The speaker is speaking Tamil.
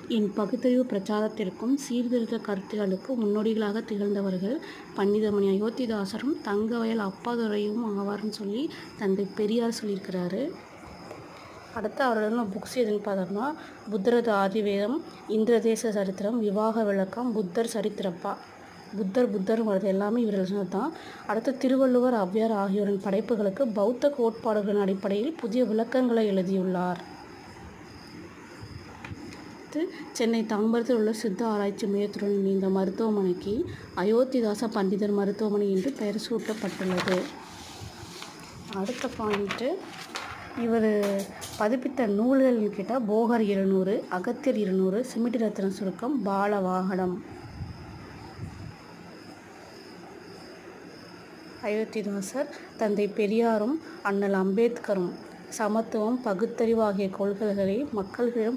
என் பகுத்தறிவு பிரச்சாரத்திற்கும் சீர்திருத்த கருத்துகளுக்கு முன்னோடிகளாக திகழ்ந்தவர்கள் பண்டிதமணி அயோத்திதாசரும் தங்கவயல் அப்பாதுரையும் ஆவார்னு சொல்லி தந்தை பெரியார் சொல்லியிருக்கிறாரு. அடுத்து அவரோட புக்ஸ் எதுன்னு பார்த்தோம்னா புத்தரது ஆதிவேதம், இந்திரதேச சரித்திரம், விவாக விளக்கம், புத்தர் சரித்திரப்பா. புத்தர் வருது எல்லாமே இவர் எழுதினது தான். அடுத்து திருவள்ளுவர், ஔவையார் ஆகியோரின் படைப்புகளுக்கு பௌத்த கோட்பாடுகளின் அடிப்படையில் புதிய விளக்கங்களை எழுதியுள்ளார். சென்னை தாம்பரத்தில் உள்ள சித்த ஆராய்ச்சி மையத்துடன் இணைந்த மருத்துவமனைக்கு அயோத்திதாச பண்டிதர் மருத்துவமனை என்று பெயர் சூட்டப்பட்டுள்ளது. அடுத்த பாயிண்ட்டு, இவர் பதிப்பித்த நூல்கள்னு கேட்டால் போகர் 200, அகத்தியர் 200, சிமிட்டி ரத்தின சுருக்கம், பாலவாகடம். அயோத்திதாசர் தந்தை பெரியாரும் அண்ணல் அம்பேத்கரும் சமத்துவம், பகுத்தறிவு ஆகிய கொள்கைகளை மக்களிடம்